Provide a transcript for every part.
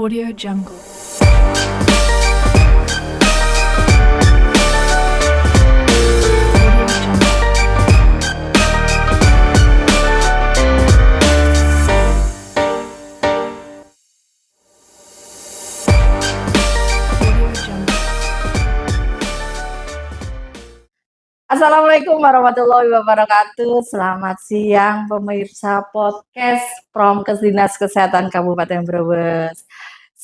Audio Jungle. Audio Jungle. Audio Jungle. Assalamualaikum warahmatullahi wabarakatuh. Selamat siang pemirsa podcast Promkes Dinas Kesehatan Kabupaten Brebes.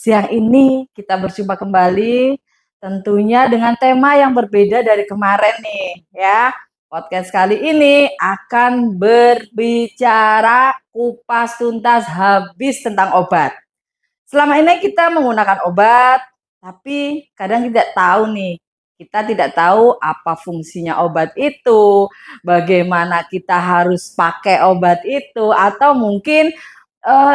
Siang ini kita berjumpa kembali tentunya dengan tema yang berbeda dari kemarin nih ya. Podcast kali ini akan berbicara kupas tuntas habis tentang obat. Selama ini kita menggunakan obat, tapi kadang kita tidak tahu apa fungsinya obat itu, bagaimana kita harus pakai obat itu, atau mungkin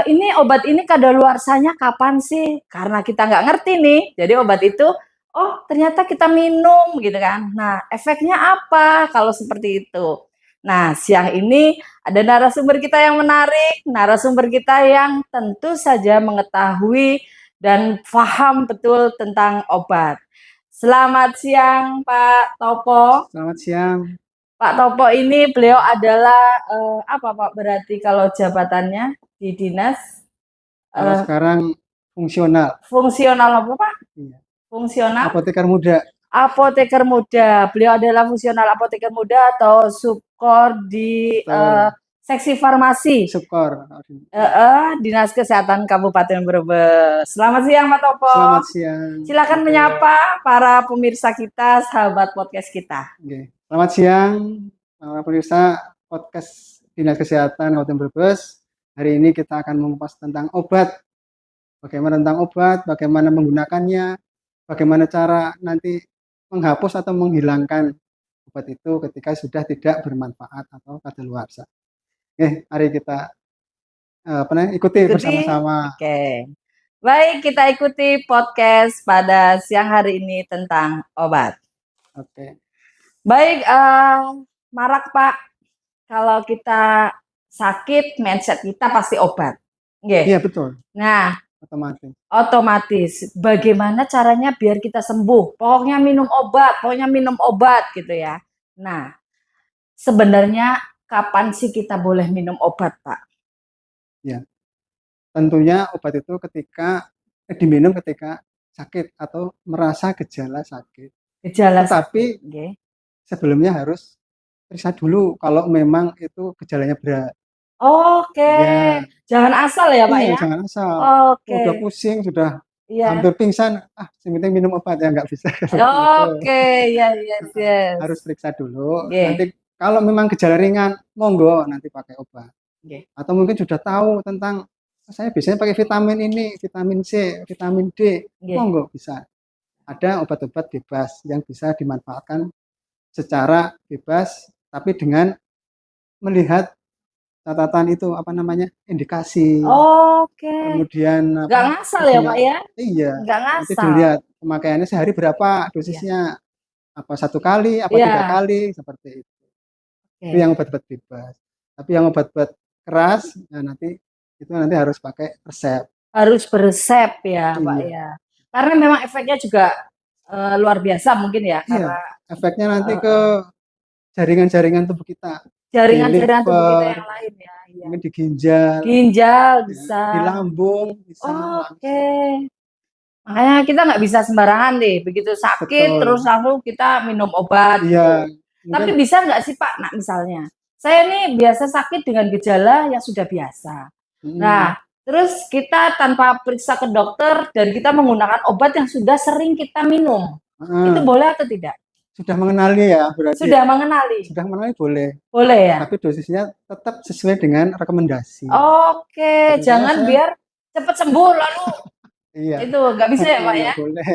ini obat ini kadaluarsanya kapan sih? Karena kita nggak ngerti nih, jadi obat itu, oh ternyata kita minum gitu kan. Nah, efeknya apa kalau seperti itu? Nah, siang ini ada narasumber kita yang menarik, narasumber kita yang tentu saja mengetahui dan paham betul tentang obat. Selamat siang Pak Topo. Selamat siang. Pak Topo ini beliau adalah apa Pak berarti kalau jabatannya di dinas? Kalau sekarang fungsional. Fungsional apa Pak? Iya. Fungsional? Apoteker muda. Apoteker muda. Beliau adalah fungsional apoteker muda atau subkor di seksi farmasi. Subkor. Dinas Kesehatan Kabupaten Brebes. Selamat siang Pak Topo. Selamat siang. Silakan menyapa para pemirsa kita, sahabat podcast kita. Oke. Selamat siang para pemirsa podcast Dinas Kesehatan Kabupaten Brebes. Hari ini kita akan mengupas tentang obat. Bagaimana tentang obat, bagaimana menggunakannya, bagaimana cara nanti menghapus atau menghilangkan obat itu ketika sudah tidak bermanfaat atau kadaluarsa. Oke, mari kita ikuti bersama-sama. Oke. Baik, kita ikuti podcast pada siang hari ini tentang obat. Oke. Baik, marak Pak, kalau kita sakit, mindset kita pasti obat. Iya, betul. Nah, otomatis. Bagaimana caranya biar kita sembuh? Pokoknya minum obat gitu ya. Nah, sebenarnya kapan sih kita boleh minum obat, Pak? Ya, tentunya obat itu diminum ketika sakit atau merasa gejala sakit. Tapi sebelumnya harus periksa dulu kalau memang itu gejalanya berat. Oke. Ya. Jangan asal ya Pak ya? Jangan asal. Oke. Udah pusing, sudah hampir pingsan, yang penting minum obat ya nggak bisa. Oke, yes. Harus periksa dulu. Nanti kalau memang gejala ringan, monggo nanti pakai obat. Atau mungkin sudah tahu tentang saya biasanya pakai vitamin ini, vitamin C, vitamin D, monggo bisa. Ada obat-obat bebas yang bisa dimanfaatkan secara bebas, tapi dengan melihat catatan itu indikasi. Oke. Kemudian nggak ngasal ya Pak ya? Iya. Nggak ngasal. Nanti dilihat pemakaiannya sehari berapa, dosisnya apa 1 kali, apa 3 kali, seperti itu. Itu yang obat-obat bebas. Tapi yang obat-obat keras, nanti harus pakai resep. Harus beresep ya Pak ya. Karena memang efeknya juga luar biasa mungkin ya. Karena efeknya nanti ke jaringan-jaringan tubuh kita. Jaringan-jaringan tubuh kita yang lain ya. Mungkin di ginjal bisa. Di lambung bisa. Oke. Makanya kita nggak bisa sembarangan deh. Begitu sakit terus langsung kita minum obat. Iya. Tapi bisa nggak sih Pak? Nah misalnya, saya nih biasa sakit dengan gejala yang sudah biasa. Nah, terus kita tanpa periksa ke dokter dan kita menggunakan obat yang sudah sering kita minum. Itu boleh atau tidak? Sudah mengenali ya berarti. Sudah mengenali boleh. Boleh ya. Tapi dosisnya tetap sesuai dengan rekomendasi. Oke, jangan biar cepat sembuh lalu. Iya. Itu nggak bisa ya Pak ya? Boleh.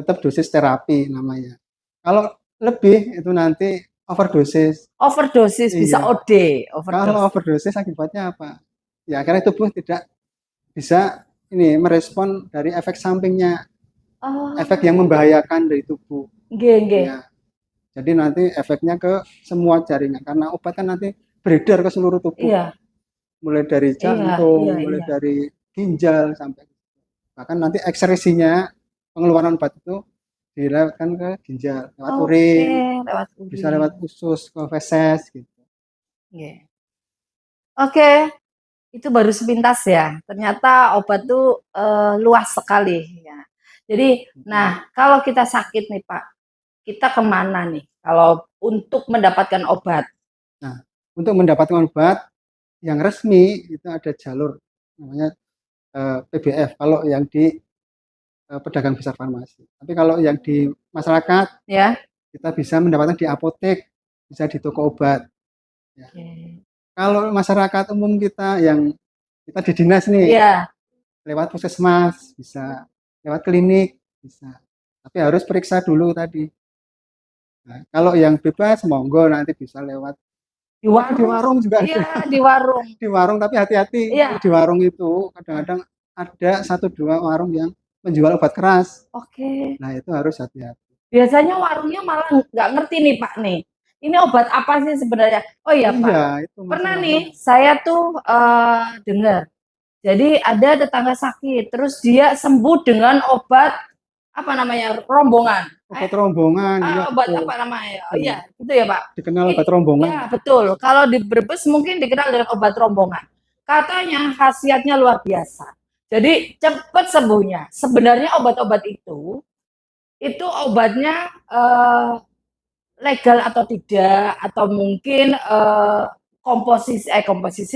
Tetap dosis terapi namanya. Kalau lebih itu nanti overdosis. Overdosis bisa OD. Kalau overdosis akibatnya apa? Ya karena tubuh tidak bisa merespon dari efek sampingnya. Efek yang membahayakan dari tubuh. Ya. Jadi nanti efeknya ke semua jaringan karena obat kan nanti beredar ke seluruh tubuh. Iya. Mulai dari jantung, mulai dari ginjal sampai bahkan nanti ekskresinya pengeluaran obat itu dilewatkan ke ginjal lewat Oke, urin, lewat bisa lewat urin. usus ke feses gitu. Nggih. Oke, itu baru sepintas ya. Ternyata obat tuh, luas sekali ya. Jadi, nah kalau kita sakit nih Pak, kita kemana nih kalau untuk mendapatkan obat? Nah, untuk mendapatkan obat yang resmi itu ada jalur namanya PBF kalau yang di pedagang besar farmasi. Tapi kalau yang di masyarakat Ya? kita bisa mendapatkan di apotek, bisa di toko obat. Ya. Oke. Kalau masyarakat umum kita yang kita di dinas nih, Iya, lewat puskesmas bisa, lewat klinik bisa. Tapi harus periksa dulu tadi. Nah, kalau yang bebas monggo nanti bisa lewat. di Tapi di warung. warung juga ada. Iya, di warung. Di warung tapi hati-hati. Kalau Iya. di warung itu kadang-kadang ada 1-2 warung yang menjual obat keras. Oke. Nah, itu harus hati-hati. Biasanya warungnya malah nggak ngerti nih Pak nih. Ini obat apa sih sebenarnya? Oh iya Iya, Pak, itu pernah masalahnya. nih saya tuh dengar. Jadi ada tetangga sakit, terus dia sembuh dengan obat apa namanya rombongan. Obat rombongan, iya Obat betul. apa namanya? Oh Betul. iya, itu ya Pak. Dikenal obat rombongan. Ya betul. Kalau di Brebes mungkin dikenal dengan obat rombongan. Katanya khasiatnya luar biasa. Jadi cepat sembuhnya. Sebenarnya obat-obat itu obatnya legal atau tidak, atau mungkin komposisi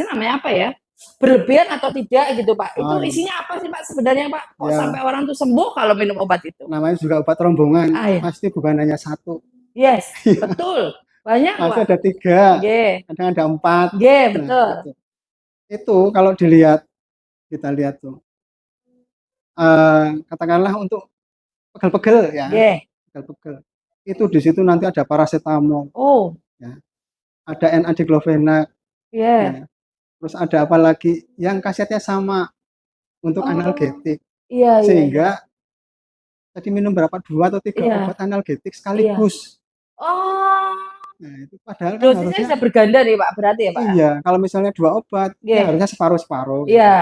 namanya apa ya, berlebihan atau tidak gitu Pak. Itu Oh iya. isinya apa sih Pak sebenarnya Pak? Kok sampai Ya, orang tuh sembuh kalau minum obat itu? namanya juga obat rombongan. Ya. Pasti bukan hanya satu. Yes, betul. Banyak Pasti Pak. ada 3, G, kadang ada 4. G Nah, betul. itu kalau dilihat, kita lihat tuh, katakanlah untuk pegel-pegel ya, G. pegel-pegel. Itu di situ nanti ada paracetamol, Oh, ya, ada N-aceclofenac, yeah. ya. Terus ada apa lagi yang khasiatnya sama untuk Oh, analgetik, iya iya iya. sehingga tadi minum berapa 2 atau 3 Iya, obat analgetik iya. sekaligus. Oh, Nah, itu padahal kan dosisnya harusnya bisa berganda nih Pak, berarti ya Pak? iya, kalau misalnya 2 obat, ya G. harusnya separuh-separuh kayak gitu. Iya,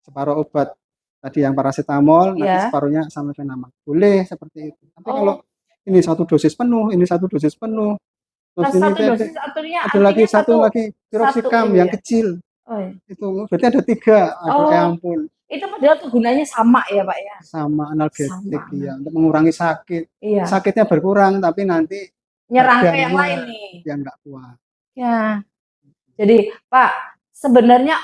Separuh obat tadi yang paracetamol, nanti iya. separuhnya Samifenamak. Boleh seperti itu. Tapi kalau Oh, ini 1 dosis penuh, ini 1 dosis penuh, terus ini satu ada, dosis artinya ada lagi artinya satu satu lagi satu piroxicam ini yang ya. kecil. Oh, iya. Itu berarti ada 3. Aduh ya Oh, ampun. itu padahal kegunaannya sama ya Pak ya? Sama analgetik Sama. ya untuk mengurangi sakit. Iya. Sakitnya berkurang tapi nanti Nyerang ke yang badannya lain nih. yang enggak kuat. Ya. Jadi Pak, sebenarnya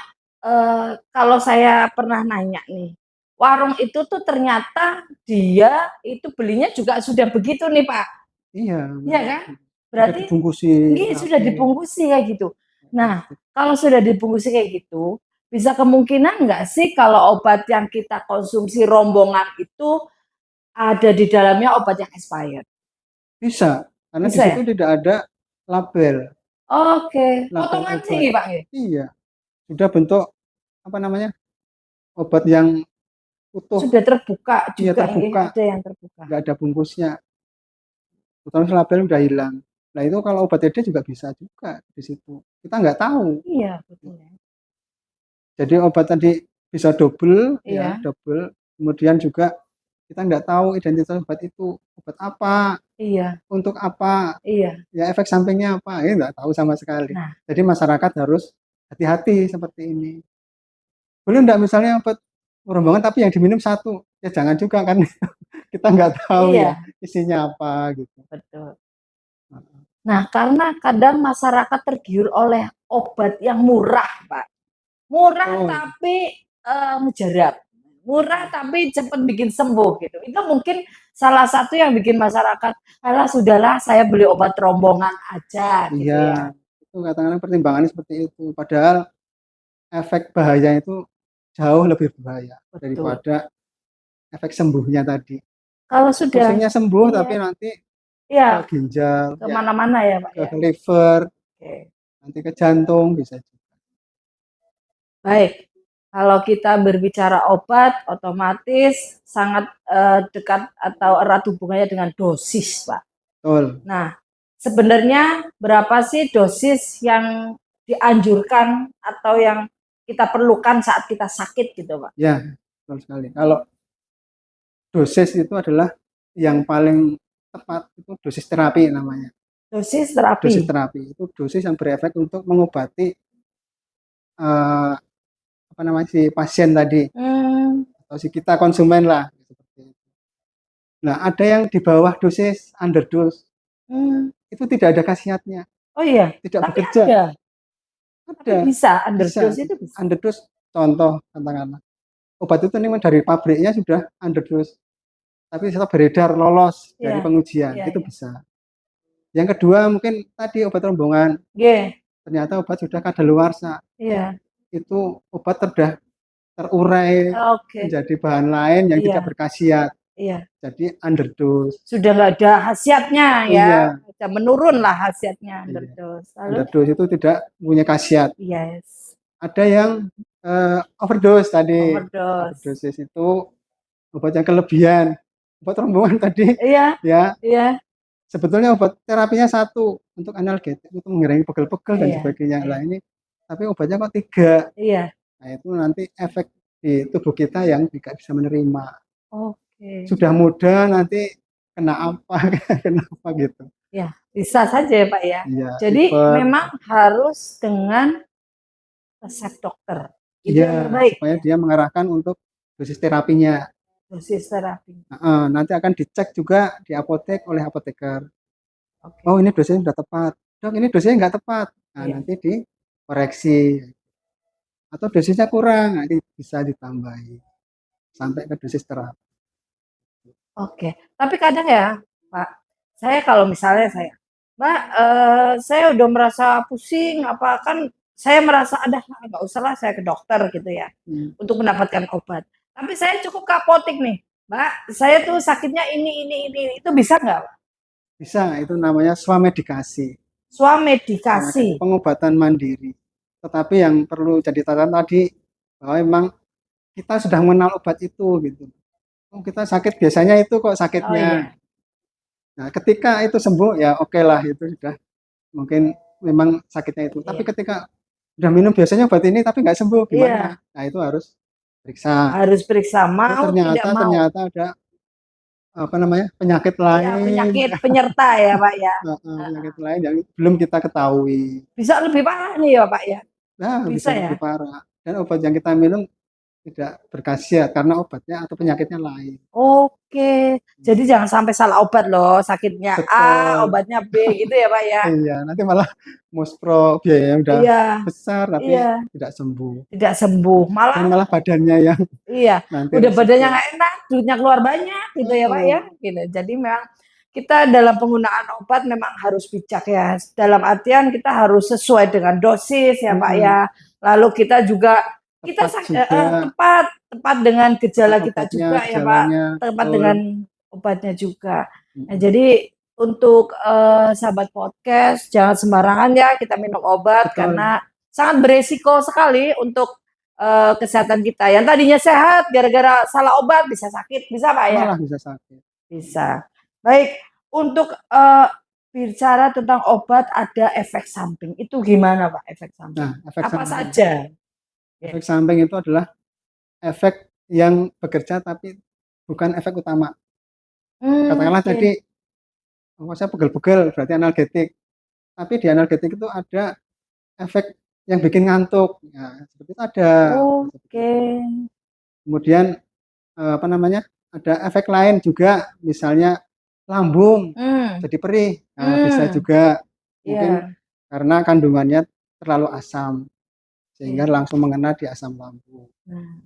kalau saya pernah nanya nih, warung itu tuh ternyata dia itu belinya juga sudah begitu nih Pak. Iya, Iya kan? sudah Berarti dibungkusi ini sudah rapi. dibungkusi kayak gitu. Nah, kalau sudah dibungkusi kayak gitu, bisa kemungkinan nggak sih kalau obat yang kita konsumsi rombongan itu ada di dalamnya obat yang expired? Bisa, karena di Bisa ya? situ tidak ada label, Oke, label potongan sih obat. Pak ya? Iya, sudah bentuk apa namanya? Obat yang utuh, Sudah terbuka iya juga, terbuka, ada yang terbuka. nggak ada bungkusnya. Terutama label udah hilang. Nah itu kalau obat TD juga bisa juga di situ. Kita nggak tahu. Iya, betul ya. Jadi obat tadi bisa double, ya Iya, double. Kemudian juga kita nggak tahu identitas obat itu obat apa, iya, untuk apa, iya. ya efek sampingnya apa, ini nggak tahu sama sekali. Nah, Jadi masyarakat harus hati-hati seperti ini. Boleh nggak misalnya obat rombongan tapi yang diminum 1, ya jangan juga kan kita nggak tahu ya iya, isinya apa gitu. betul. Nah, karena kadang masyarakat tergiur oleh obat yang murah, Pak. Murah Oh, tapi mujarab. Murah tapi cepat bikin sembuh gitu. Itu mungkin salah satu yang bikin masyarakat, alah sudahlah saya beli obat rombongan aja gitu iya, ya. itu kadang-kadang pertimbangannya seperti itu. Padahal efek bahaya itu jauh lebih berbahaya Betul. daripada efek sembuhnya tadi. Kalau sudah, Pusingnya sembuh iya, tapi nanti ke iya, ginjal, ya, kemana-mana ya Pak ke ya. liver, Oke. nanti ke jantung bisa juga. Baik, kalau kita berbicara obat, otomatis sangat dekat atau erat hubungannya dengan dosis, Pak. Betul. Nah, sebenarnya berapa sih dosis yang dianjurkan atau yang kita perlukan saat kita sakit gitu Pak? Ya, betul sekali. Kalau dosis itu adalah yang paling tepat itu dosis terapi namanya. Dosis Dosis terapi. terapi itu dosis yang berefek untuk mengobati apa namanya si pasien tadi Hmm, atau si kita konsumen lah seperti itu. Nah, ada yang di bawah dosis underdose hmm. itu tidak ada khasiatnya, Oh iya, tidak tapi bekerja. ada. Tapi Ada, bisa bisa. underdose itu bisa. Underdose contoh katakanlah obat itu memang dari pabriknya sudah underdose, tapi setelah beredar lolos Iya, dari pengujian iya, itu iya. bisa. Yang kedua mungkin tadi obat rombongan, Nggih, ternyata obat sudah kadaluarsa, iya. itu obat sudah terurai Oke. menjadi bahan lain yang tidak Iya, berkhasiat, iya. jadi underdose. Sudah nggak ada khasiatnya ya, Iya, sudah menurun lah khasiatnya iya. underdose. Lalu, Underdose itu tidak punya khasiat. yes, Ada yang overdose tadi. overdose. Overdosis itu obat yang kelebihan. Obat rombongan tadi Iya, ya iya, sebetulnya obat terapinya satu untuk analgetik untuk mengurangi pegel-pegel dan iya, sebagainya. iya, Lah ini tapi obatnya kok tiga. iya. Nah itu nanti efek di tubuh kita yang tidak bisa menerima. Oke. Sudah muda nanti kena apa, kena apa gitu. Ya, bisa saja ya Pak ya. Iya, Jadi fever. memang harus dengan resep dokter. Itu Iya, yang terbaik supaya ya, dia mengarahkan untuk dosis terapinya. dosis terapi. Nanti akan dicek juga di apotek oleh apoteker. Oke, Oh ini dosisnya sudah tepat. Dok ini dosisnya nggak tepat. Nah iya. nanti dikoreksi. Atau dosisnya kurang, nanti bisa ditambahi sampai ke dosis terapi. Oke. Tapi kadang ya, Pak, saya kalau misalnya saya, Mbak, saya udah merasa pusing, apa kan saya merasa ada nggak usah lah saya ke dokter gitu ya Hmm, untuk mendapatkan obat. Tapi saya cukup ke apotek nih, Mbak. Saya tuh sakitnya ini, itu bisa nggak, Pak? Bisa, itu namanya swamedikasi. Swamedikasi. Pengobatan mandiri. Tetapi yang perlu jadi catatan tadi bahwa memang kita sudah mengenal obat itu gitu. Oh, kita sakit biasanya itu kok Oh sakitnya. iya, Nah, ketika itu sembuh ya oke lah itu sudah mungkin memang sakitnya itu. Tapi iya, ketika udah minum biasanya obat ini tapi nggak sembuh gimana? iya. Nah, itu harus periksa. Harus periksa Oh, mau tidak ternyata mau. ternyata ada apa namanya? Penyakit Ya lain. penyakit penyerta ya Pak ya. Penyakit lain yang belum kita ketahui. Bisa lebih parah nih ya Pak ya. Nah, bisa Bisa ya. lebih parah. Dan obat yang kita minum tidak berkhasiat karena obatnya atau penyakitnya lain. Oke. Jadi jangan sampai salah obat loh. Sakitnya A, Betul. obatnya B gitu ya Pak ya. Iya, nanti malah muspro biayanya udah Iya, besar tapi iya. tidak sembuh. Tidak sembuh. Dan Malah malah badannya yang iya. nanti Udah badannya resiko. nggak enak, duitnya keluar banyak gitu ya Pak ya. Heeh. Gitu. Jadi memang kita dalam penggunaan obat memang harus bijak ya. Dalam artian kita harus sesuai dengan dosis ya Pak Mm-mm. ya. Lalu kita juga kita Tepat juga, tepat dengan tepat gejala kita obatnya, juga ya Pak. gejalanya, Tepat betul. dengan obatnya juga. Nah, Mm-mm. jadi untuk sahabat podcast jangan sembarangan ya kita minum obat Betul, karena sangat beresiko sekali untuk kesehatan kita. Yang tadinya sehat gara-gara salah obat bisa sakit, bisa Pak ya? malah bisa sakit. Bisa. Baik, untuk bicara tentang obat ada efek samping. Itu gimana Pak efek samping? Nah, efek Apa samping. saja? Ya. Efek samping itu adalah efek yang bekerja tapi bukan efek utama. Katakanlah Oke. tadi, oh, saya pegel-pegel berarti analgetik. Tapi di analgetik itu ada efek yang bikin ngantuk. Ya, seperti itu ada. Oke. Kemudian apa namanya? Ada efek lain juga, misalnya lambung Hmm. jadi perih. Nah, bisa Hmm. juga mungkin Ya. karena kandungannya terlalu asam sehingga Iya. langsung mengena di asam lambung Nah.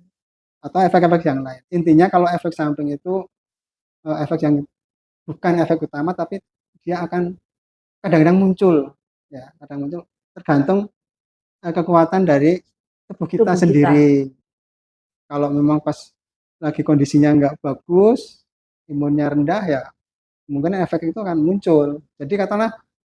atau efek-efek yang lain. Intinya kalau efek samping itu efek yang bukan efek utama tapi dia akan kadang-kadang muncul ya, kadang muncul tergantung kekuatan dari tubuh kita Tubuh kita. sendiri. Kalau memang pas lagi kondisinya nggak bagus, imunnya rendah ya mungkin efek itu akan muncul. Jadi katakanlah,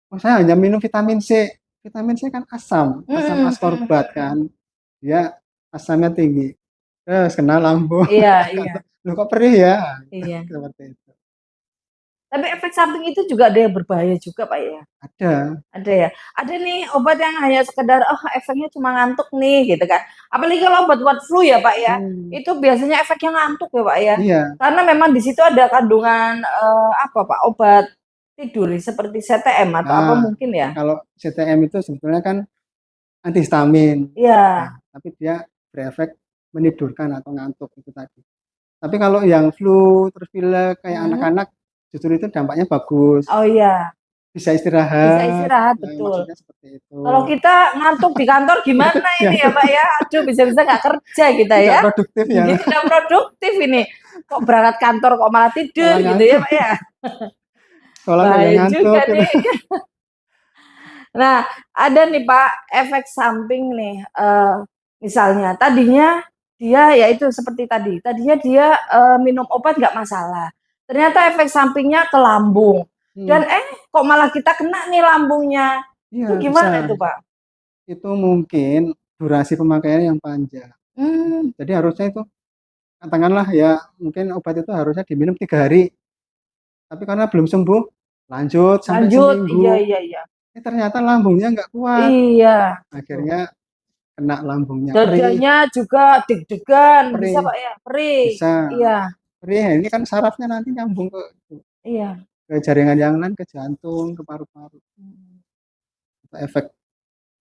oh, saya hanya minum vitamin C. Vitamin C kan asam, asam ascorbat kan. Dia asamnya tinggi. Terus kena lambung. Iya, iya, Loh kok perih ya? iya. Seperti itu. Tapi efek samping itu juga ada yang berbahaya juga, Pak, ya? Ada. Ada ya? Ada nih obat yang hanya sekedar, "Oh, efeknya cuma ngantuk nih," gitu kan. Apalagi kalau obat buat flu ya, Pak, ya, Hmm, itu biasanya efeknya ngantuk ya, Pak, ya. iya, Karena memang di situ ada kandungan, apa, Pak, obat tidur seperti CTM atau apa nah, mungkin ya? kalau CTM itu sebetulnya kan antihistamin. Iya. Nah, tapi dia berefek menidurkan atau ngantuk itu tadi. Tapi kalau yang flu terus pilek kayak Mhm. anak-anak justru itu dampaknya bagus. Oh, iya, Bisa bisa istirahat, istirahat, betul. maksudnya seperti itu. Kalau kita ngantuk di kantor gimana Ya, ini ya, Pak, ya? Aduh, bisa-bisa nggak kerja kita tidak ya. produktif ya, Tidak produktif ini. Kok berangkat kantor kok malah tidur malah gitu ya, ngantuk. Pak, ya. Sekolah kok ya Bahaya juga ngantuk gitu. nih. Nah, ada nih Pak, efek samping nih, misalnya tadinya dia ya itu seperti tadinya dia, minum obat nggak masalah, ternyata efek sampingnya ke lambung Hmm, dan kok malah kita kena nih lambungnya, iya itu bisa. gimana itu Pak? Itu mungkin durasi pemakaian yang panjang. Mmm, Jadi harusnya itu katakanlah ya mungkin obat itu harusnya diminum 3 hari, tapi karena belum sembuh lanjut sampai lanjut, iya seminggu. iya iya. Ternyata lambungnya nggak kuat, Iya, betul. akhirnya kena lambungnya perih, Dadanya juga deg-degan, bisa perih Pak ya? Perih, bisa iya perih. Nah, ini kan sarafnya nanti nyambung iya. ke jaringan yang lain, ke jantung, ke paru-paru. Mhm. Itu efek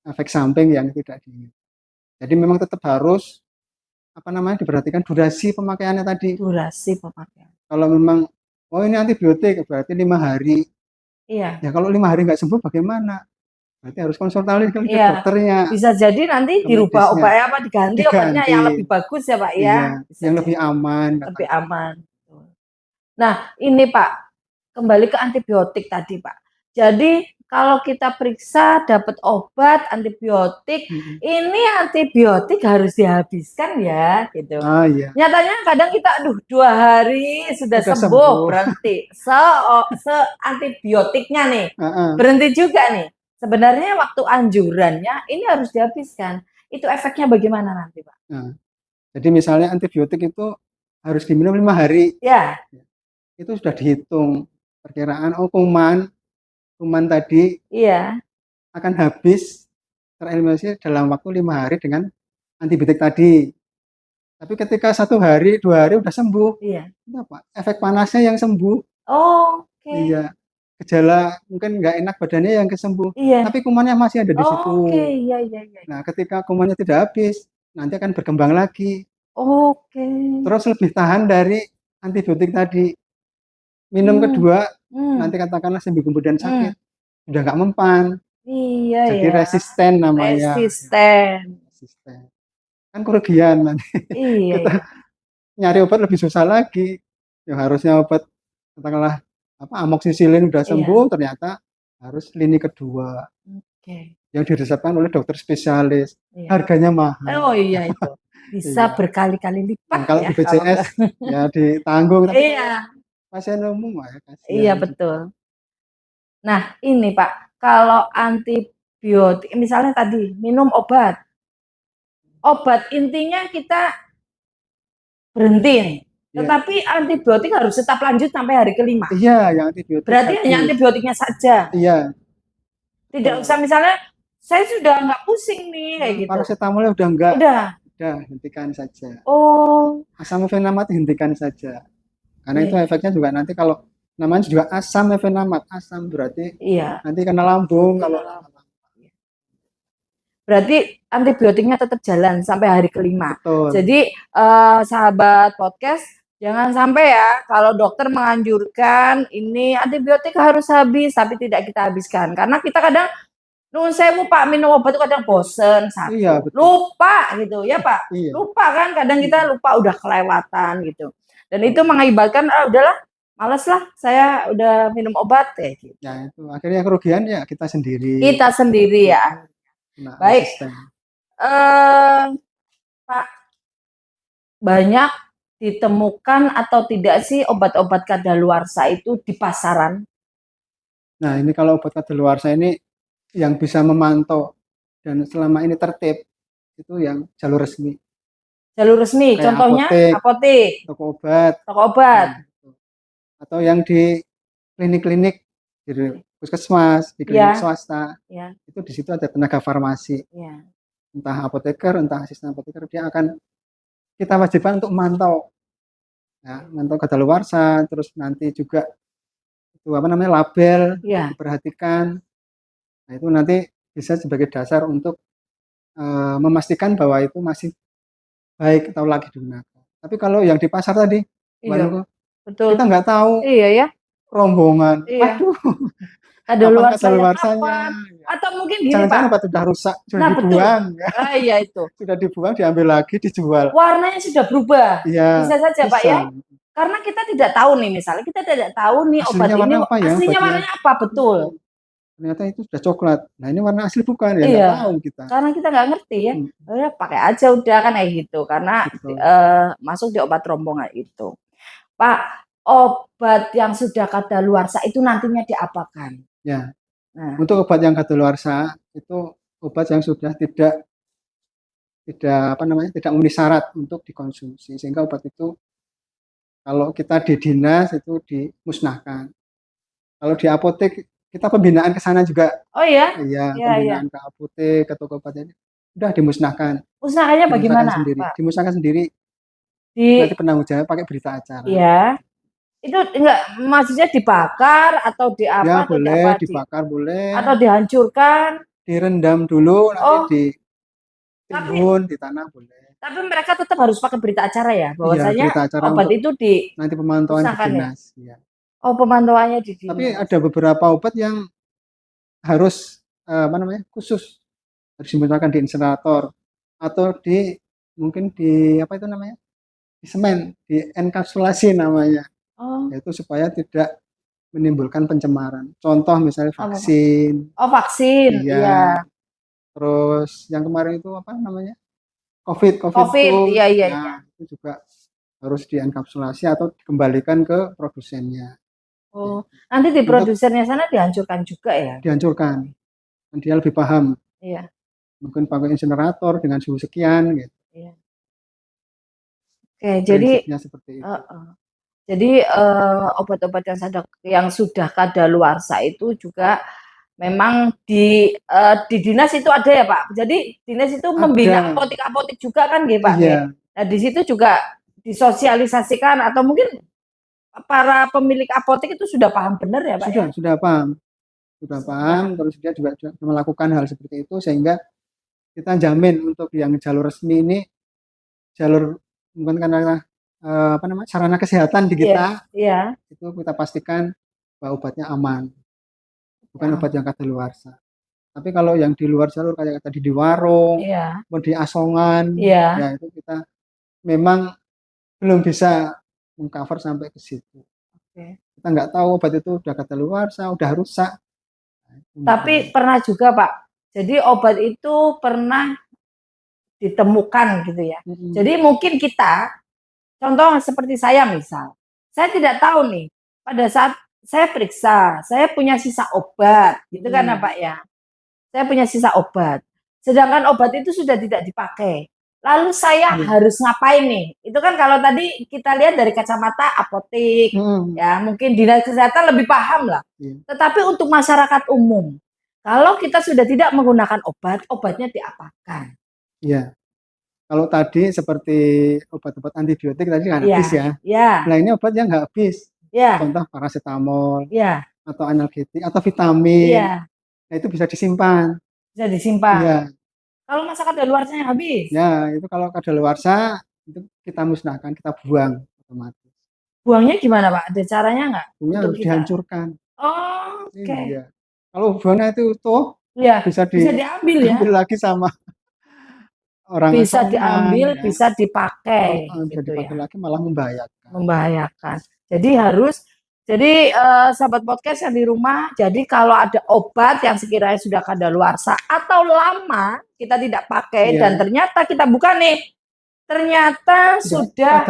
efek samping yang tidak diinginkan. Jadi memang tetap harus apa namanya diperhatikan durasi pemakaiannya tadi. Durasi pemakaian. Kalau memang oh ini antibiotik berarti 5 hari. Iya. Ya kalau 5 hari nggak sembuh bagaimana? Berarti harus konsultasi ke Iya, dokternya, bisa jadi nanti ke dirubah medisnya, obatnya apa, diganti obatnya diganti. yang lebih bagus ya, Pak, ya, Iya, bisa yang lebih jadi, aman lebih katanya. aman, betul. Nah, ini Pak, kembali ke antibiotik tadi, Pak. Jadi kalau kita periksa dapat obat antibiotik, Mhm. ini antibiotik harus dihabiskan ya, gitu. Ah iya, Nyatanya kadang kita, aduh 2 hari sudah udah sembuh, sembuh. berhenti. Antibiotiknya nih, Heeh. berhenti juga nih. Sebenarnya waktu anjurannya ini harus dihabiskan. Itu efeknya bagaimana nanti, Pak? Nah, jadi misalnya antibiotik itu harus diminum 5 hari. Ya, Itu sudah dihitung perkiraan oh kuman tadi iya, akan habis tereliminasi dalam waktu 5 hari dengan antibiotik tadi. Tapi ketika 1 hari, 2 hari udah sembuh, iya. itu apa? Efek panasnya yang sembuh. Oke, Iya, gejala mungkin nggak enak badannya yang kesembuh, iya. tapi kumannya masih ada di situ. Oke, iya iya iya Nah, iya. ketika kumannya tidak habis, nanti akan berkembang lagi. Oke. Terus lebih tahan dari antibiotik tadi. Minum Hmm, kedua, nanti hmm, katakanlah seminggu kemudian sakit, hmm. udah nggak mempan, Iya jadi ya, resisten namanya. resisten. Resisten. Kan kerugian nanti. Iya Kita ya. nyari obat lebih susah lagi. Yang harusnya obat katakanlah apa amoksisilin udah Iya. sembuh, ternyata harus lini kedua Oke. yang diresepkan oleh dokter spesialis. Iya. Harganya Oh mahal. iya itu. Bisa Iya. berkali-kali Nah, lipat kalau ya di kalau BCS enggak. ya ditanggung, tapi kalau Iya, pasien umum ya iya kasihan juga. betul. Nah, ini Pak, kalau antibiotik misalnya tadi minum obat, obat intinya kita berhenti nih. Iya. Tetapi antibiotik harus tetap lanjut sampai hari kelima. Iya, yang antibiotik Berarti hanya habis. antibiotiknya saja. Iya, Tidak usah betul. misalnya saya sudah nggak pusing nih kayak gitu. Paracetamolnya udah enggak, Udah. udah hentikan saja. Oh, Asam mefenamat hentikan saja. Karena iya itu iya. efeknya juga nanti kalau namanya juga asam mefenamat, asam berarti Iya, nanti kena lambung kalau kena lama. Berarti antibiotiknya tetap jalan sampai hari kelima. betul. Jadi sahabat podcast jangan sampai ya kalau dokter menganjurkan ini antibiotik harus habis tapi tidak kita habiskan karena kita kadang nuwun sewu Pak minum obat itu kadang bosen Iya, satu betul. lupa gitu ya Pak Iya. lupa kan kadang kita Mm, lupa udah kelewatan gitu dan itu betul. mengakibatkan udahlah males lah saya udah minum obat kayak gitu Ya itu akhirnya kerugian ya kita sendiri. kita sendiri ya Kena baik resisten. eh, Pak banyak ditemukan atau tidak sih obat-obat kadaluarsa itu di pasaran? Nah, ini kalau obat kadaluarsa ini yang bisa memantau dan selama ini tertib itu yang jalur resmi Jalur resmi, kayak contohnya apotek, apotek, toko obat, toko obat. nah, gitu. Atau yang di klinik-klinik di puskesmas, di Iya. klinik swasta, Ya, itu di situ ada tenaga farmasi, ya. entah apoteker, entah asisten apoteker, dia akan kita wajibkan untuk memantau, ya, memantau kadaluarsa, terus nanti juga itu apa namanya label Ya. diperhatikan. Nah, itu nanti bisa sebagai dasar untuk memastikan bahwa itu masih baik atau lagi digunakan. Tapi kalau yang di pasar tadi, Iya, Mbak, betul. kita nggak tahu Iya ya. rombongan. Iya. Waduh, kapan Kadaluarsanya kadaluarsanya? kapan? Atau mungkin gini, Jangan-jangan Pak. obat sudah rusak, sudah Nah, betul. dibuang, ya. Iya itu. Sudah dibuang, diambil lagi, dijual. Warnanya sudah berubah. Iya, Bisa saja, Pak bisa. ya. Karena kita tidak tahu nih, misalnya kita tidak tahu nih obat Aslinya ini warna apa ya aslinya obatnya? warnanya apa, betul. Ternyata itu sudah coklat. Nah, ini warna asli bukan, ya nggak Iya, tahu kita. karena kita nggak ngerti ya. Ya pakai aja udah kan kayak gitu. Karena Betul. masuk di obat rombongan itu. Pak, obat yang sudah kadaluarsa itu nantinya diapakan? Ya, Nah, untuk obat yang kadaluarsa itu obat yang sudah tidak apa namanya tidak memenuhi syarat untuk dikonsumsi, sehingga obat itu kalau kita di dinas itu dimusnahkan. Kalau di apotek kita pembinaan ke sana juga, oh ya? iya, Iya, iya. pembinaan ke apotek, ke toko obat ini udah dimusnahkan. Musnahkannya bagaimana, sendiri, Pak? dimusnahkan sendiri. Nanti Di penanggung jawab pakai berita acara. ya. Itu enggak maksudnya dibakar atau di Ya apa atau di boleh, apa dibakar boleh, atau dihancurkan? direndam dulu, nanti Oh, tapi ditimbun di tanah boleh. mereka tetap harus pakai berita acara ya, Iya, bahwasanya berita acara obat untuk itu nanti pemantauan di dimusnahkan ya. dinas. Ya. Oh, pemantauannya di Tapi dinas. ada beberapa obat yang harus apa namanya khusus, harus dimusnahkan di insinerator atau di mungkin di apa itu namanya di semen, di enkapsulasi namanya, Oh, yaitu supaya tidak menimbulkan pencemaran. Contoh misalnya apa, Pak? vaksin, Oh, vaksin. iya. Iya. Terus yang kemarin itu apa namanya? COVID COVID. itu, Iya, iya, iya. ya itu juga harus dienkapsulasi atau dikembalikan ke produsennya. Oh, nanti di Untuk produsernya sana dihancurkan juga ya? dihancurkan, dan dia lebih paham. Iya, Mungkin pakai insinerator dengan suhu sekian, gitu. iya. Oke, jadi Prinsipnya seperti itu. jadi obat-obat yang sudah kadaluarsa itu juga memang di dinas itu ada ya Pak. Jadi dinas itu membina Ada, apotek-apotek juga kan nggih Pak nggih. iya, Nah, di situ juga disosialisasikan atau mungkin para pemilik apotek itu sudah paham benar ya Pak ya? sudah paham, terus dia juga melakukan hal seperti itu sehingga kita jamin untuk yang jalur resmi ini jalur mungkin karena apa namanya sarana kesehatan di Iya, kita iya. itu kita pastikan bahwa obatnya aman, bukan Ya. obat yang kadaluarsa. Tapi kalau yang di luar jalur kayak tadi di warung, Iya, di asongan, iya. ya itu kita memang belum bisa mengcover sampai ke situ. Oke. Kita nggak tahu obat itu udah kadaluarsa, udah rusak. Tapi pernah juga Pak. Jadi obat itu pernah ditemukan gitu ya. Jadi mungkin kita, contoh seperti saya misal, saya tidak tahu nih pada saat saya periksa, saya punya sisa obat, gitu kan Pak ya. Saya punya sisa obat. Sedangkan obat itu sudah tidak dipakai. Lalu saya harus ngapain nih? Itu kan kalau tadi kita lihat dari kacamata apotek, ya mungkin dinas kesehatan lebih paham lah. Tetapi untuk masyarakat umum, kalau kita sudah tidak menggunakan obat, obatnya diapakan? Iya. Kalau tadi seperti obat-obat antibiotik tadi kan Iya, habis ya. iya, Nah ini obat yang nggak habis. iya, Contoh paracetamol iya, atau analgetik atau vitamin. iya, Nah itu bisa disimpan. bisa disimpan. Iya. Kalau masa kadaluarsanya habis, Ya itu kalau kadaluarsa itu kita musnahkan, kita buang otomatis. buangnya gimana Pak? Ada caranya nggak Buangnya untuk harus kita? dihancurkan. Oh, oke. Iya. Kalau buangnya itu utuh, Iya, bisa diambil ya. diambil lagi sama orang Bisa asongan, diambil, ya. bisa dipakai, Bisa gitu dipakai ya. lagi malah membahayakan. Membahayakan. Jadi sahabat podcast yang di rumah, jadi kalau ada obat yang sekiranya sudah kadaluarsa atau lama kita tidak pakai Iya. dan ternyata kita buka nih, ternyata sudah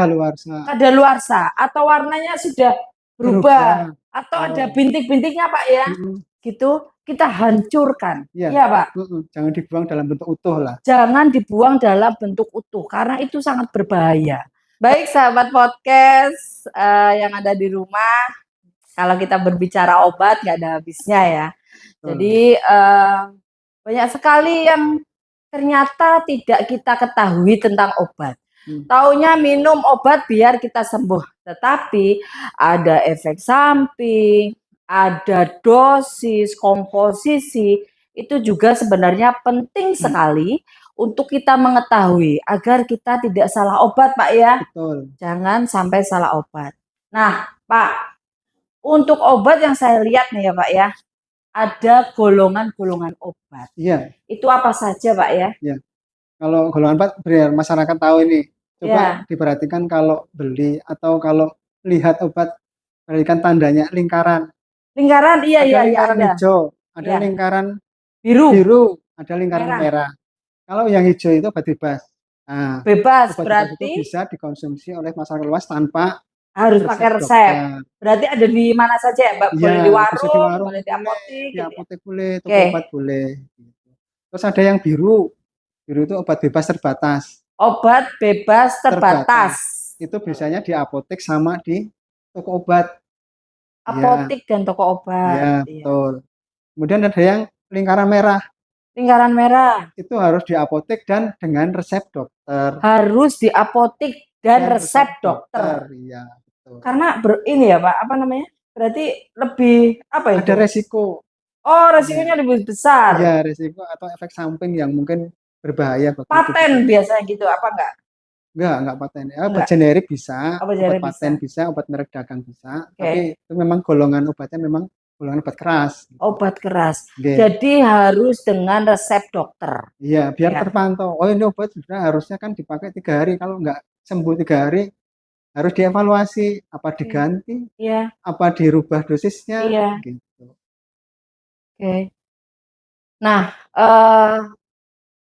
kadaluarsa atau warnanya sudah berubah atau ada bintik-bintiknya Pak ya, gitu kita hancurkan, ya Pak. Jangan dibuang dalam bentuk utuh lah. Jangan dibuang dalam bentuk utuh karena itu sangat berbahaya. Baik sahabat podcast yang ada di rumah, Kalau kita berbicara obat nggak ada habisnya ya. Betul. Jadi banyak sekali yang ternyata tidak kita ketahui tentang obat. Taunya minum obat biar kita sembuh, tetapi ada efek samping, ada dosis, komposisi, itu juga sebenarnya penting sekali untuk kita mengetahui agar kita tidak salah obat, Pak ya. Betul. Jangan sampai salah obat. Nah, Pak, untuk obat yang saya lihat nih ya, Pak ya, ada golongan-golongan obat. Iya. Itu apa saja, Pak ya? Ya. Kalau golongan 4 biar masyarakat tahu ini. Coba Ya. diperhatikan kalau beli atau kalau lihat obat, perhatikan tandanya lingkaran. Lingkaran, iya, Ada iya, lingkaran ada. hijau, ada Iya. lingkaran Biru, biru, ada lingkaran merah. merah. Kalau yang hijau itu obat bebas. Nah, Bebas obat bebas itu berarti bisa dikonsumsi oleh masyarakat luas tanpa harus pakai resep. dokter. Berarti ada di mana saja ya, Mbak? Boleh Iya, di bisa di warung, warung boleh di boleh, apotek, di gitu ya. apotek boleh, toko Oke. obat boleh. Gitu. Terus ada yang biru. Biru itu obat bebas terbatas. Obat bebas terbatas. Itu biasanya di apotek sama di toko obat. Apotek dan toko Ya, obat. betul. Kemudian ada yang lingkaran merah. Lingkaran merah. Itu harus di apotek dan dengan resep dokter. Harus di apotek dan resep dokter. Iya, betul. Karena ini ya, Pak, apa namanya? Berarti lebih apa itu? Ada resiko. Oh, resikonya lebih besar. Iya, resiko atau efek samping yang mungkin berbahaya bagi paten biasanya gitu, apa enggak? Enggak paten. Obat generik bisa, obat paten bisa, obat merek dagang bisa, tapi itu memang golongan obatnya memang golongan obat keras. Obat keras. Jadi harus dengan resep dokter. Iya, biar terpantau. Oh, ini obat sudah harusnya kan dipakai 3 hari. Kalau enggak sembuh 3 hari, harus dievaluasi. Apa diganti? Iya. Apa dirubah dosisnya? Iya. Gitu. Oke. Nah,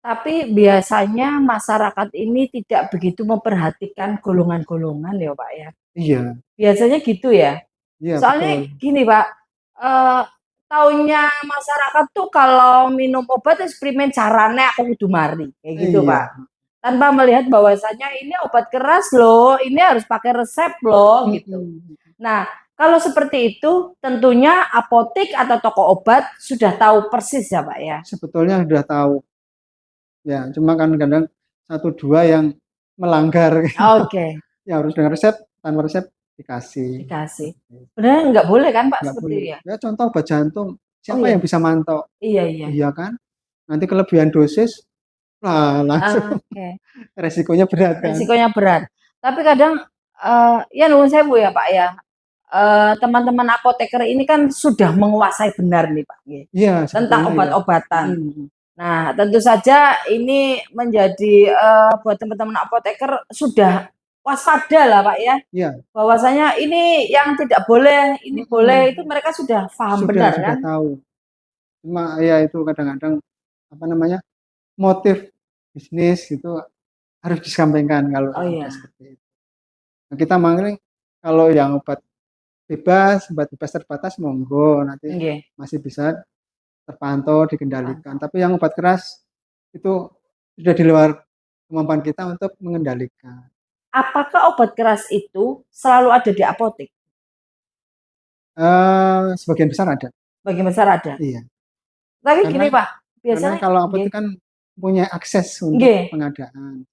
tapi biasanya masyarakat ini tidak begitu memperhatikan golongan-golongan ya, Pak ya. Iya. Biasanya gitu ya. Iya, Soalnya betul. gini, Pak. Taunya masyarakat tuh kalau minum obat eksperimen caranya aku kudu mari kayak gitu, Pak. Tanpa melihat bahwasanya ini obat keras loh, ini harus pakai resep loh gitu. Nah, kalau seperti itu tentunya apotek atau toko obat sudah tahu persis ya, Pak ya. Sebetulnya sudah tahu. Ya, cuma kan kadang 1-2 yang melanggar. Oke. Ya harus dengan resep, tanpa resep dikasih. Benar nggak boleh kan, Pak, Nggak seperti boleh. ya? Ya contoh obat jantung, siapa yang bisa mantau? Iya. Iya kan? Nanti kelebihan dosis, langsung resikonya berat kan? Resikonya berat. Tapi kadang ya nuwun sewu ya, Pak ya. Teman-teman apoteker ini kan sudah menguasai benar nih, Pak. Iya, tentang obat-obatan. Nah, tentu saja ini menjadi buat teman-teman apoteker sudah waspada lah, Pak ya. Iya. Bahwasanya ini yang tidak boleh, ini boleh, itu mereka sudah paham benar kan? Sudah tahu. Cuma ya itu kadang-kadang apa namanya? Motif bisnis itu harus disampaikan kalau seperti itu. Nah, kita manggil kalau yang obat bebas terbatas monggo nanti masih bisa terpantau, dikendalikan. Tapi yang obat keras itu sudah di luar kemampuan kita untuk mengendalikan. Apakah obat keras itu selalu ada di apotek? Sebagian besar ada. Sebagian besar ada. Iya. Tapi gini Pak, biasanya kalau apotek kan punya akses untuk pengadaan.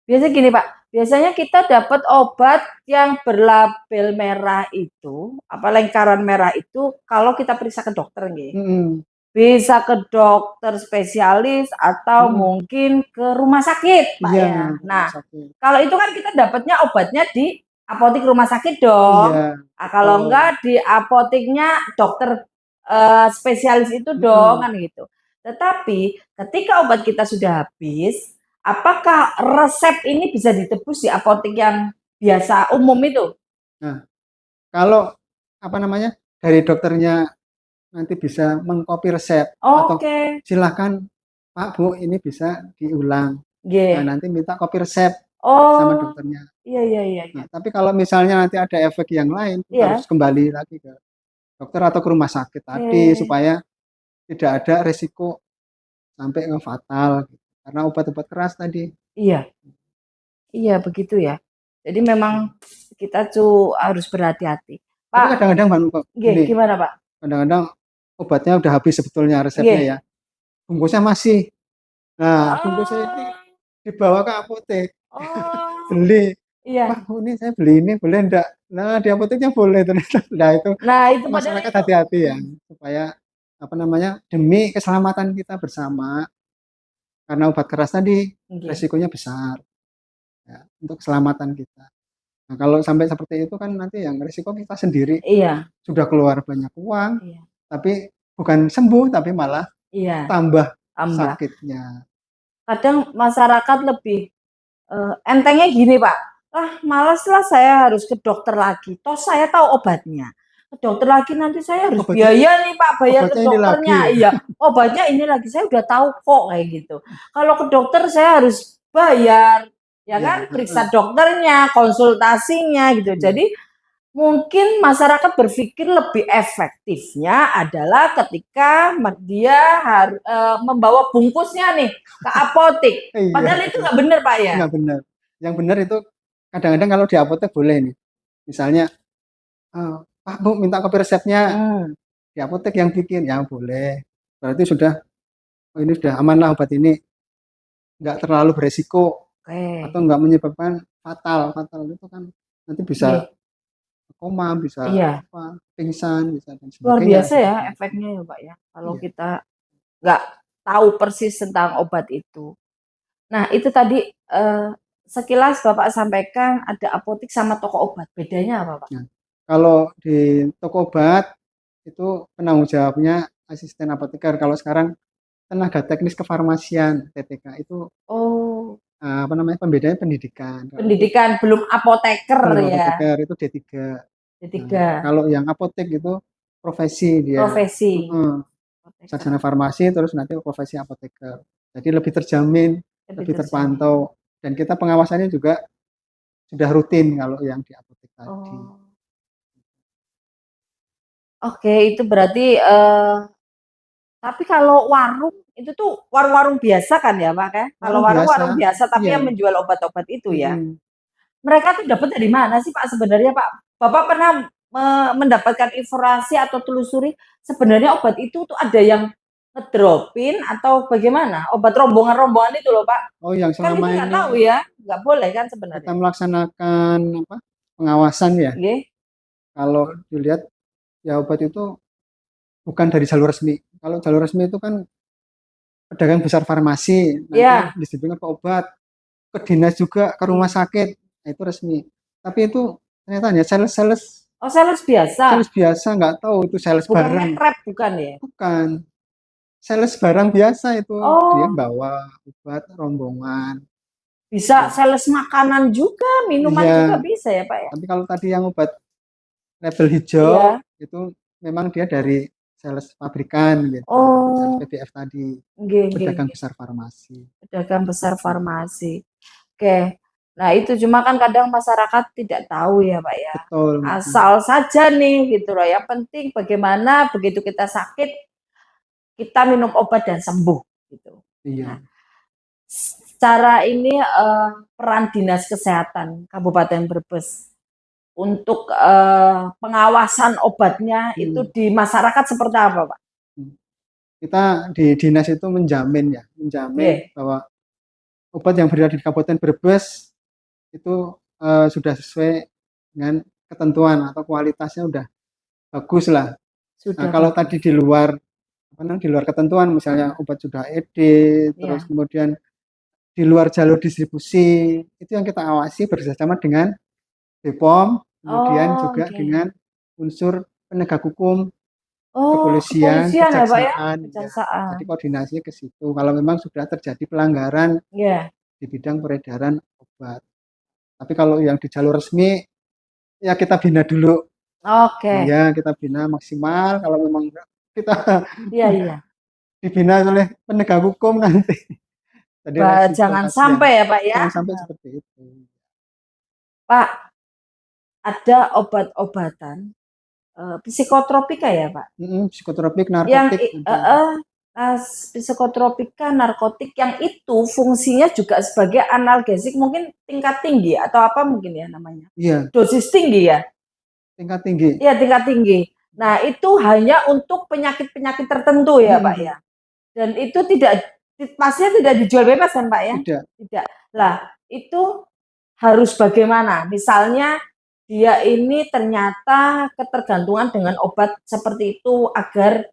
Biasanya gini Pak, biasanya kita dapat obat yang berlabel merah itu, apa lingkaran merah itu kalau kita periksa ke dokter nggih. Bisa ke dokter spesialis atau mungkin ke rumah sakit, Pak ya. Nah, kalau itu kan kita dapatnya obatnya di apotek rumah sakit dong. Nah, kalau enggak di apoteknya dokter spesialis itu dong kan gitu. Tetapi ketika obat kita sudah habis, apakah resep ini bisa ditebus di apotek yang biasa umum itu? Nah, kalau apa namanya dari dokternya nanti bisa mengcopy resep atau silakan Pak Bu ini bisa diulang. Nah, nanti minta copy resep sama dokternya. Iya. Nah, tapi kalau misalnya nanti ada efek yang lain harus kembali lagi ke dokter atau ke rumah sakit tadi supaya tidak ada resiko sampai ke fatal karena obat-obat keras tadi. Iya begitu ya. Jadi memang kita tuh harus berhati-hati. Tapi Pak, kadang-kadang nggih, gini, gimana Pak? kadang-kadang obatnya udah habis sebetulnya resepnya Nggih. ya, bungkusnya masih. Nah, bungkusnya ini Oh, dibawa ke apotek, oh, beli, iya. "Wah, ini saya beli ini boleh enggak?" Nah, di apoteknya boleh ternyata. Nah, itu Nah, itu padahal masyarakat itu hati-hati ya, supaya apa namanya, demi keselamatan kita bersama, karena obat keras tadi nggih, resikonya besar ya, untuk keselamatan kita. Nah, kalau sampai seperti itu kan nanti yang resiko kita sendiri, iya, sudah keluar banyak uang, iya, tapi bukan sembuh, tapi malah iya, tambah tambah. sakitnya. Kadang masyarakat lebih, entengnya gini Pak, "Ah, males lah saya harus ke dokter lagi, toh saya tahu obatnya. Ke dokter lagi nanti saya harus Obatnya biaya nih Pak, bayar ke obatnya ini lagi dokternya." ya. Iya, obatnya ini lagi, saya udah tahu kok, kayak gitu. Kalau ke dokter saya harus bayar, ya Iya, kan, heeh, periksa dokternya, konsultasinya gitu. iya. Jadi mungkin masyarakat berpikir lebih efektifnya adalah ketika dia membawa bungkusnya nih ke apotek. Iya, Padahal itu heeh, nggak benar Pak ya. nggak benar. Yang benar itu kadang-kadang kalau di apotek boleh nih, misalnya, "Pak, Bu, minta kopi resepnya." Hmm, Di apotek yang bikin, ya boleh. Berarti sudah, oh ini sudah aman lah obat ini, nggak terlalu beresiko atau oke, nggak menyebabkan fatal. Fatal itu kan nanti bisa nggih, koma, bisa iya, apa, pingsan, bisa dan luar sebagainya biasa ya seperti itu. efeknya ya Pak ya. Kalau Iya, kita nggak tahu persis tentang obat itu. Nah itu tadi sekilas Bapak sampaikan ada apotek sama toko obat. Bedanya apa Pak? nah, kalau di toko obat itu penanggung jawabnya asisten apoteker, kalau sekarang tenaga teknis kefarmasian TTK itu, Oh, apa namanya, pembedanya pendidikan, kalau itu pendidikan belum apoteker belum ya. apoteker itu D3. Nah, Ketiga, kalau yang apotek itu profesi dia, profesi heeh, apoteker sarjana farmasi terus nanti profesi apoteker. Jadi lebih terjamin, lebih lebih terjamin. terpantau dan kita pengawasannya juga sudah rutin kalau yang di apotek tadi. Oh, oke itu berarti tapi kalau warung itu tuh warung-warung biasa kan ya Pak ya? Kalau Warung biasa, warung-warung biasa tapi iya, yang menjual obat-obat itu ya. mhm, Mereka tuh dapat dari mana sih Pak sebenarnya Pak? Bapak pernah mendapatkan informasi atau telusuri sebenarnya obat itu tuh ada yang ngedropin atau bagaimana? Obat rombongan-rombongan itu loh Pak. oh yang Kan kita selama nggak tahu ini ya, nggak boleh kan kita sebenarnya. melaksanakan apa, pengawasan ya, Nggih. kalau dilihat ya obat itu bukan dari jalur resmi. Kalau jalur resmi itu kan pedagang besar farmasi, nanti Iya. distribusikan ke obat, ke dinas juga, ke rumah Iya. sakit, nah itu resmi. Tapi itu ternyata hanya sales-sales Oh, sales sales biasa, biasa, nggak tahu itu sales bukan barang, metrep bukan ya? bukan. Sales barang biasa itu, dia Oh, bawa obat rombongan. bisa Ya, sales makanan juga, minuman juga iya, bisa ya, Pak ya? tapi kalau tadi yang obat label hijau Iya. itu memang dia dari sales pabrikan gitu, sales Oh, PBF tadi, nggih nggih pedagang nggih. besar farmasi. Pedagang besar farmasi. Oke. Nah, itu cuma kan kadang masyarakat tidak tahu ya, Pak ya. Betul, mhm, Asal saja nih gitu loh. Yang penting bagaimana begitu kita sakit, kita minum obat dan sembuh gitu. Nah, iya, secara ini peran Dinas Kesehatan Kabupaten Brebes untuk pengawasan obatnya itu mhm, di masyarakat seperti apa, Pak? mhm. Kita di dinas itu menjamin ya, menjamin Nggih. bahwa obat yang beredar di Kabupaten Brebes itu, sudah sesuai dengan ketentuan atau kualitasnya udah bagus lah. Nah, Sudah kalau tadi bagus. di luar, apa namanya, di luar ketentuan misalnya obat sudah ED, terus Iya. kemudian di luar jalur distribusi, itu yang kita awasi bekerjasama dengan BPOM, kemudian Oh, juga oke. dengan unsur penegak hukum, Oh, kepolisian, kepolisian ya, Pak ya? kejaksaan, ya. Jadi Kejaksaan. koordinasinya ke situ. Kalau memang sudah terjadi pelanggaran Iya. di bidang peredaran obat. Tapi kalau yang di jalur resmi, ya kita bina dulu. Oke. Ya, kita bina maksimal. Kalau memang enggak, kita Iya, iya. dibina oleh penegak hukum nanti. Jadi resiko Jangan kasihan. sampai ya, Pak ya. Jangan sampai seperti itu. Pak, ada obat-obatan psikotropika ya, Pak? Psikotropik, Yang narkotik ada. psikotropika narkotik yang itu fungsinya juga sebagai analgesik mungkin tingkat tinggi atau apa mungkin ya namanya. Iya, Dosis tinggi ya? tingkat tinggi. Iya, tingkat tinggi. Nah, itu hanya untuk penyakit-penyakit tertentu ya, Pak ya. Dan itu pastinya tidak dijual bebas kan, Pak ya? Tidak. Tidak. Lah, itu harus bagaimana? Misalnya dia ini ternyata ketergantungan dengan obat seperti itu agar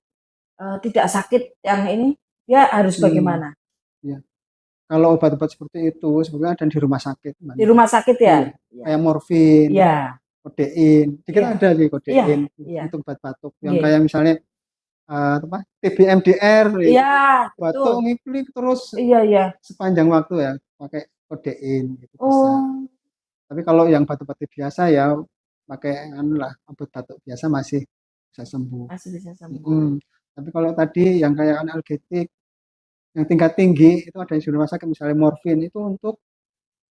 tidak sakit yang ini, dia harus bagaimana? Ya. Kalau obat-obat seperti itu sebenarnya ada di rumah sakit. Di rumah sakit ya? Iya. Kayak morfin, Iya. kodein. Dikit Iya. ada sih kodein Iya. untuk obat batuk. Yang Iya. kayak misalnya TB MDR, Iya, batuk betul. ngiplik terus Iya. sepanjang waktu ya pakai kodein gitu bisa. Oh, Tapi kalau yang batuk-batuk biasa ya pakai obat batuk biasa masih bisa sembuh. masih bisa sembuh. Tapi kalau tadi yang kayak analgetik yang tingkat tinggi itu ada di rumah sakit misalnya morfin itu untuk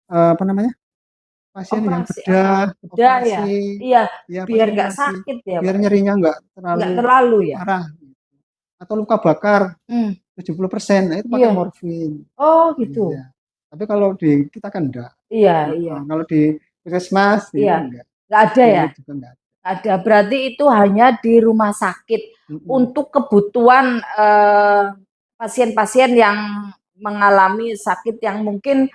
apa namanya pasien yang Operasi bedah, bedah ya? operasi, Iya, ya biar pasien nggak operasi, sakit ya, biar Pak. nyerinya nggak Nggak terlalu terlalu ya? parah. Atau luka bakar 70%, nah itu pakai Iya. morfin. Oh, gitu. Iya. Tapi kalau di kita kan enggak. Iya. Kalau di puskesmas itu Iya. enggak. Nggak ada ya? Juga enggak. Ada. Berarti itu hanya di rumah sakit untuk kebutuhan pasien-pasien yang mengalami sakit yang mungkin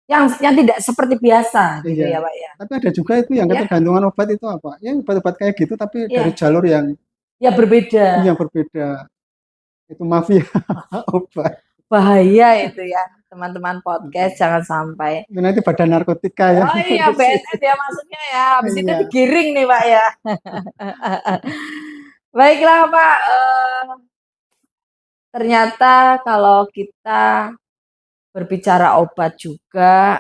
yang tidak seperti biasa gitu ya, Pak ya. Tapi ada juga itu yang ketergantungan obat itu apa? Ya obat-obat kayak gitu tapi dari jalur yang berbeda. Yang berbeda. Itu mafia obat. Bahaya itu ya, teman-teman podcast, jangan sampai. Nanti badan narkotika ya. Oh iya, BNN ya maksudnya ya. Habis itu digiring nih, Pak ya. Baiklah, Pak. Ternyata kalau kita berbicara obat juga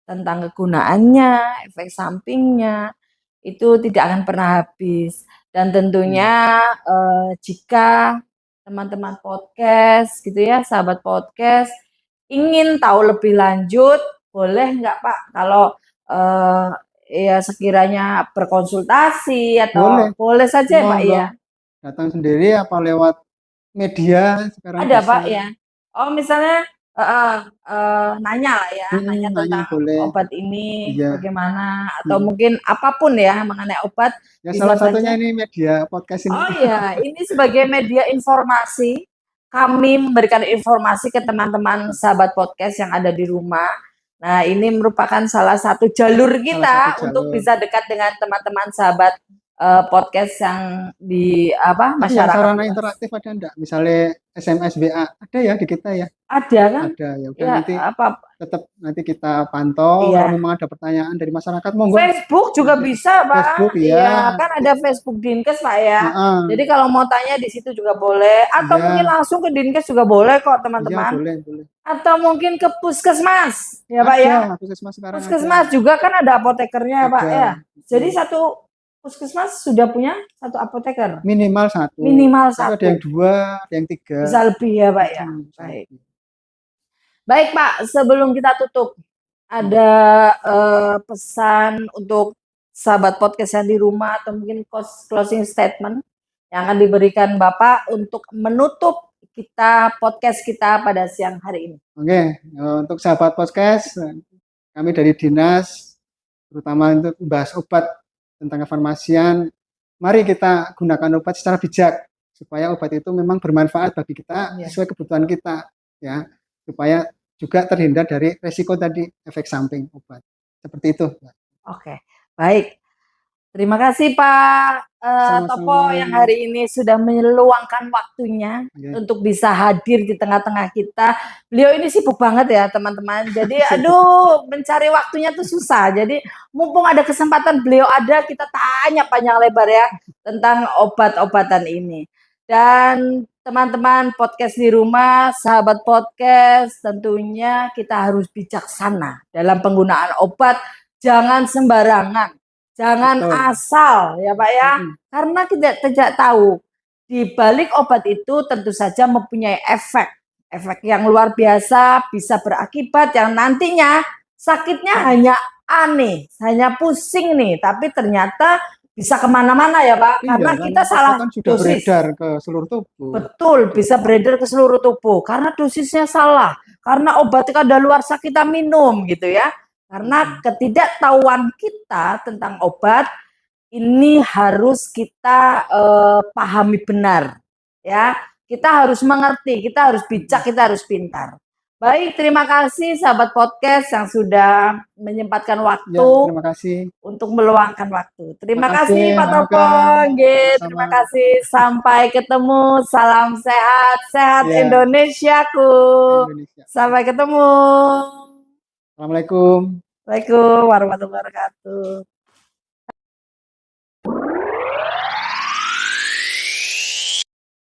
tentang kegunaannya, efek sampingnya, itu tidak akan pernah habis. Dan tentunya jika teman-teman podcast gitu ya, sahabat podcast, ingin tahu lebih lanjut, boleh nggak Pak kalau ya sekiranya berkonsultasi atau boleh saja Pak ya? Datang sendiri apa lewat media sekarang ada bisa. Pak ya. Oh misalnya nanya lah ya, nanya tentang obat ini bagaimana atau mungkin apapun ya mengenai obat. Ya salah satunya ini media podcast ini. Oh iya, ini sebagai media informasi, kami memberikan informasi ke teman-teman sahabat podcast yang ada di rumah. Nah ini merupakan salah satu jalur kita untuk bisa dekat dengan teman-teman sahabat podcast yang di masyarakat. Sarana interaktif ada enggak? Misalnya SMS WA ada ya di kita ya? Ada kan? Ada ya. Udah nanti tetap nanti kita pantau. Kalau memang ada pertanyaan dari masyarakat, monggo. Facebook juga bisa Pak. Facebook ya. Kan ada Facebook Dinkes Pak ya. Jadi kalau mau tanya di situ juga boleh. Atau mungkin langsung ke Dinkes juga boleh kok teman-teman. Iya, boleh. Atau mungkin ke Puskesmas ya Pak ya. Puskesmas juga kan ada apotekernya Pak ya. Jadi satu Puskesmas sudah punya satu apoteker. Minimal satu. Ada yang 2, ada yang 3. Bisa lebih ya Pak ya. Baik Pak, sebelum kita tutup, ada pesan untuk sahabat podcast yang di rumah atau mungkin closing statement yang akan diberikan Bapak untuk menutup podcast kita pada siang hari ini. Oke, untuk sahabat podcast, kami dari dinas, terutama untuk membahas obat tentang kefarmasian, mari kita gunakan obat secara bijak supaya obat itu memang bermanfaat bagi kita sesuai kebutuhan kita ya, supaya juga terhindar dari resiko tadi efek samping obat. Seperti itu. Oke, baik. Terima kasih Pak Topo yang hari ini sudah meluangkan waktunya untuk bisa hadir di tengah-tengah kita. Beliau ini sibuk banget ya teman-teman. Jadi mencari waktunya tuh susah. Jadi mumpung ada kesempatan beliau ada, kita tanya panjang lebar ya tentang obat-obatan ini. Dan teman-teman podcast di rumah, sahabat podcast, tentunya kita harus bijaksana dalam penggunaan obat. Jangan sembarangan. Jangan asal ya Pak ya, karena kita tidak tahu di balik obat itu tentu saja mempunyai efek yang luar biasa, bisa berakibat yang nantinya sakitnya hanya aneh, hanya pusing nih, tapi ternyata bisa kemana-mana ya Pak, karena kita salah dosis. Beredar ke seluruh tubuh. Betul, bisa beredar ke seluruh tubuh karena dosisnya salah, karena obat kadaluarsa kita minum gitu ya. Karena ketidaktahuan kita tentang obat ini harus kita pahami benar, ya. Kita harus mengerti, kita harus bijak, kita harus pintar. Baik, terima kasih sahabat podcast yang sudah menyempatkan Ya, waktu terima kasih. untuk meluangkan waktu. Terima Terima kasih, kasih Pak Topo. Angga. Nggih, Sama-sama. terima kasih. Sampai ketemu. Salam sehat, sehat Ya. Indonesiaku. Indonesia. Sampai ketemu. Assalamualaikum. Waalaikumsalam warahmatullahi wabarakatuh.